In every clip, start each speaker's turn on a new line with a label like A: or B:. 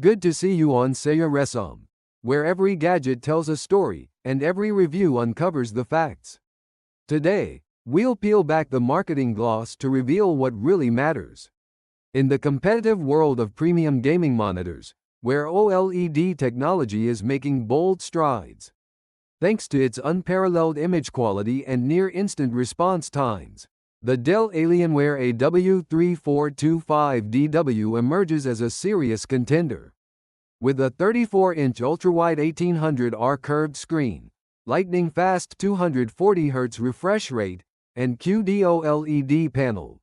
A: Good to see you on Seyyah Ressam, where every gadget tells a story, and every review uncovers the facts. Today, we'll peel back the marketing gloss to reveal what really matters. In the competitive world of premium gaming monitors, where OLED technology is making bold strides, thanks to its unparalleled image quality and near-instant response times, the Dell Alienware AW3425DW emerges as a serious contender. With a 34-inch ultra-wide 1800R curved screen, lightning-fast 240Hz refresh rate, and QD-OLED panel,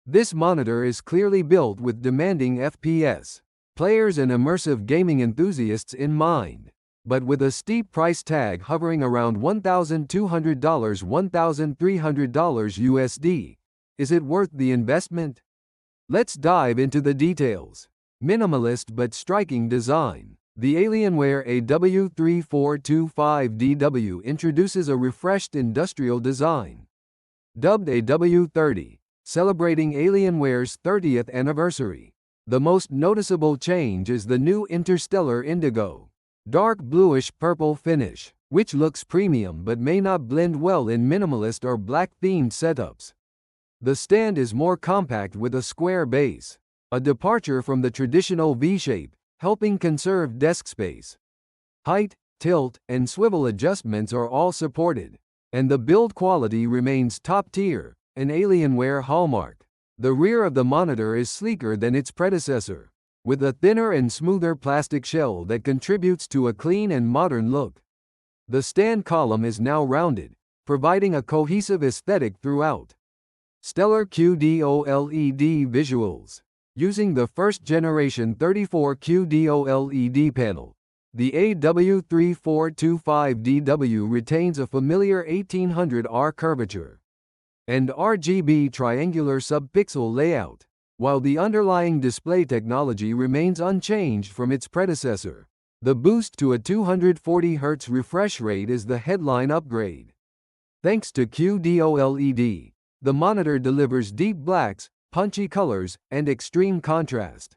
A: this monitor is clearly built with demanding FPS, players and immersive gaming enthusiasts in mind. But with a steep price tag hovering around $1,200 $1,300 USD, is it worth the investment? Let's dive into the details. Minimalist but striking design. The Alienware AW3425DW introduces a refreshed industrial design, dubbed AW30, celebrating Alienware's 30th anniversary. The most noticeable change is the new interstellar indigo, dark bluish-purple finish, which looks premium but may not blend well in minimalist or black-themed setups. The stand is more compact with a square base, a departure from the traditional V-shape, helping conserve desk space. Height, tilt, and swivel adjustments are all supported, and the build quality remains top-tier, an Alienware hallmark. The rear of the monitor is sleeker than its predecessor, with a thinner and smoother plastic shell that contributes to a clean and modern look. The stand column is now rounded, providing a cohesive aesthetic throughout. Stellar QD-OLED visuals. Using the first-generation 34 QD-OLED panel, the AW3425DW retains a familiar 1800R curvature and RGB triangular subpixel layout, while the underlying display technology remains unchanged from its predecessor. The boost to a 240Hz refresh rate is the headline upgrade. Thanks to QD-OLED, the monitor delivers deep blacks, punchy colors, and extreme contrast.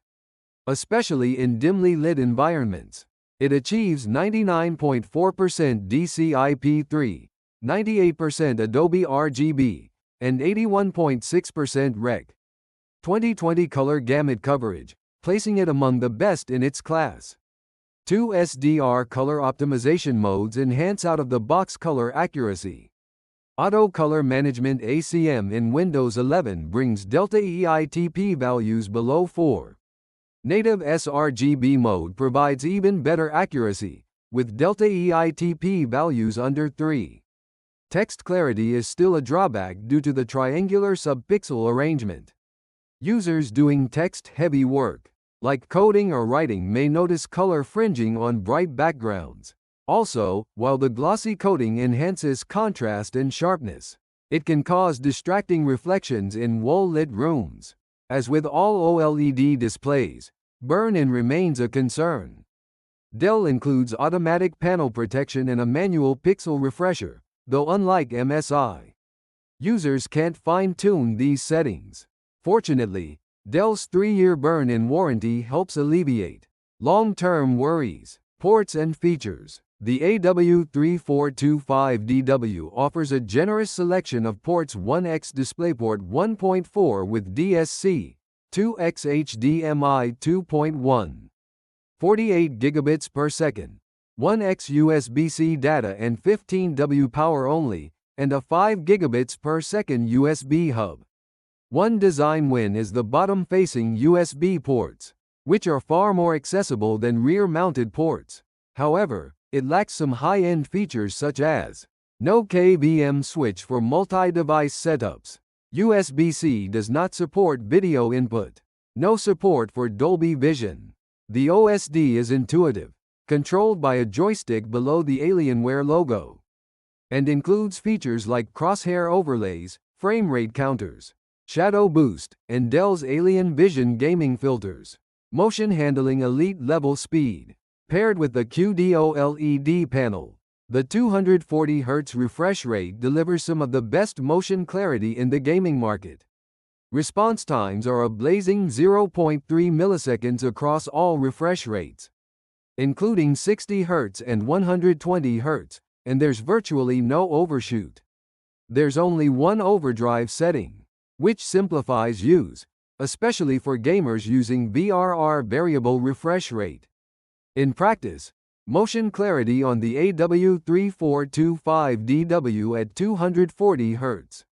A: Especially in dimly lit environments, it achieves 99.4% DCI-P3, 98% Adobe RGB, and 81.6% Rec. 2020 color gamut coverage, placing it among the best in its class. 2 SDR color optimization modes enhance out-of-the-box color accuracy. Auto Color Management ACM in Windows 11 brings Delta EITP values below 4. Native sRGB mode provides even better accuracy, with Delta EITP values under 3. Text clarity is still a drawback due to the triangular subpixel arrangement. Users doing text-heavy work, like coding or writing, may notice color fringing on bright backgrounds. Also, while the glossy coating enhances contrast and sharpness, it can cause distracting reflections in well-lit rooms. As with all OLED displays, burn-in remains a concern. Dell includes automatic panel protection and a manual pixel refresher, though unlike MSI, users can't fine-tune these settings. Fortunately, Dell's 3-year burn-in warranty helps alleviate long-term worries. Ports and features. The AW3425DW offers a generous selection of ports: 1x DisplayPort 1.4 with DSC, 2x HDMI 2.1, 48 gigabits per second, 1x USB-C data and 15W power only, and a 5 gigabits per second USB hub. One design win is the bottom-facing USB ports, which are far more accessible than rear-mounted ports. However, it lacks some high-end features such as no KVM switch for multi-device setups. USB-C does not support video input. No support for Dolby Vision. The OSD is intuitive, controlled by a joystick below the Alienware logo, and includes features like crosshair overlays, frame rate counters, shadow boost, and Dell's Alien Vision gaming filters. Motion handling elite-level speed. Paired with the QD-OLED panel, the 240Hz refresh rate delivers some of the best motion clarity in the gaming market. Response times are a blazing 0.3 milliseconds across all refresh rates, including 60 Hz and 120 Hz, and there's virtually no overshoot. There's only one overdrive setting, which simplifies use, especially for gamers using VRR variable refresh rate. In practice, motion clarity on the AW3425DW at 240 Hz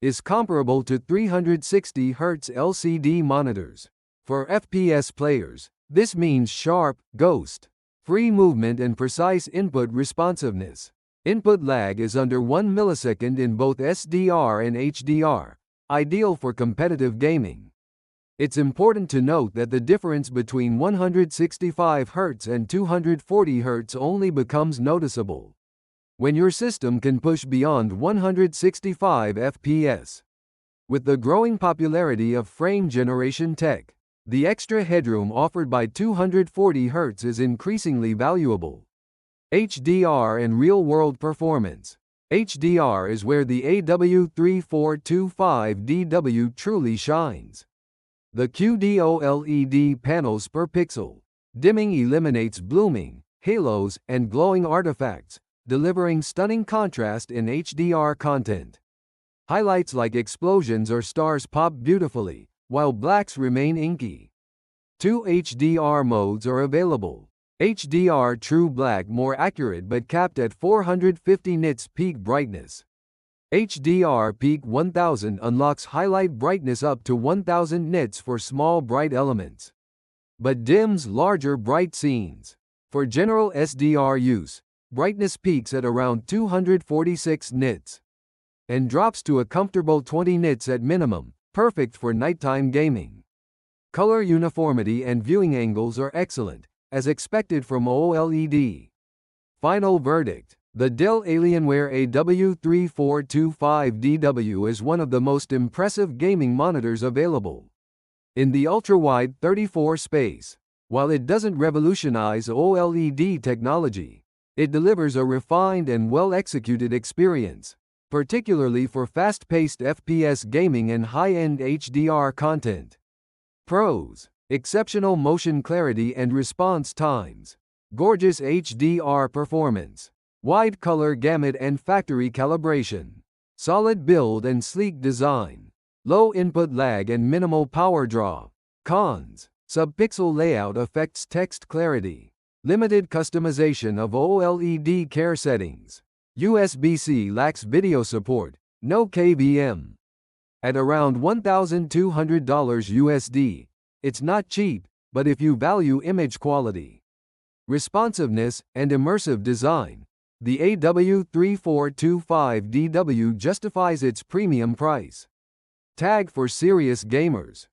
A: is comparable to 360 Hz LCD monitors. For FPS players, this means sharp, ghost-free movement and precise input responsiveness. Input lag is under 1 millisecond in both SDR and HDR, ideal for competitive gaming. It's important to note that the difference between 165 Hz and 240 Hz only becomes noticeable when your system can push beyond 165 FPS. With the growing popularity of frame generation tech, the extra headroom offered by 240 Hz is increasingly valuable. HDR and real-world performance. HDR is where the AW3425DW truly shines. The QD OLED panels per pixel. Dimming eliminates blooming, halos, and glowing artifacts, delivering stunning contrast in HDR content. Highlights like explosions or stars pop beautifully, while blacks remain inky. 2 HDR modes are available. HDR True Black, more accurate but capped at 450 nits peak brightness. HDR Peak 1000 unlocks highlight brightness up to 1000 nits for small bright elements, but dims larger bright scenes. For general SDR use, brightness peaks at around 246 nits and drops to a comfortable 20 nits at minimum, perfect for nighttime gaming. Color uniformity and viewing angles are excellent, as expected from OLED. Final verdict. The Dell Alienware AW3425DW is one of the most impressive gaming monitors available in the ultra-wide 34 space. While it doesn't revolutionize OLED technology, it delivers a refined and well-executed experience, particularly for fast-paced FPS gaming and high-end HDR content. Pros: exceptional motion clarity and response times, gorgeous HDR performance, wide color gamut and factory calibration, solid build and sleek design, low input lag and minimal power draw. Cons: subpixel layout affects text clarity, limited customization of OLED care settings, USB-C lacks video support, no KVM. At around $1,200 USD, it's not cheap, but if you value image quality, responsiveness, and immersive design, the AW3425DW justifies its premium price tag for serious gamers.